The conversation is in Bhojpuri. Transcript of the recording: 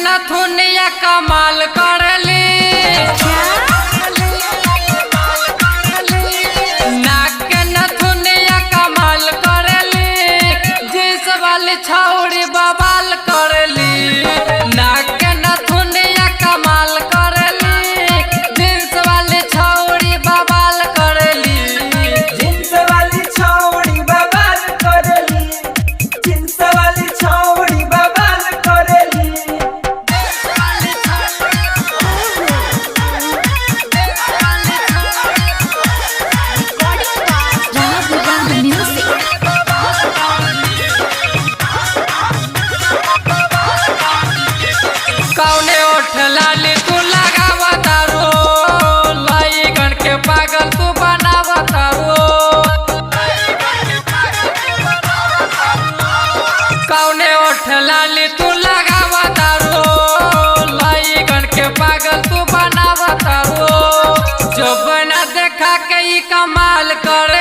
नथुनिया कमाल करली नाक नथुनिया कमाल करली जिस वाली छौड़ी बवाल करली नाक नथुनिया कमाल करली जिस वाली छौड़ी बवाल करली जिन्स वाली छौड़ी बवाल करली जिन्स वाली छौड़ी बवाल करली कौने ओठ लाली तू लगावता रो लइकन के पागल तू बनावता रो कौने ओठ लाली तू लगावता रो लइकन के पागल तू बनावता रो जो बना देखा के ई कमाल कर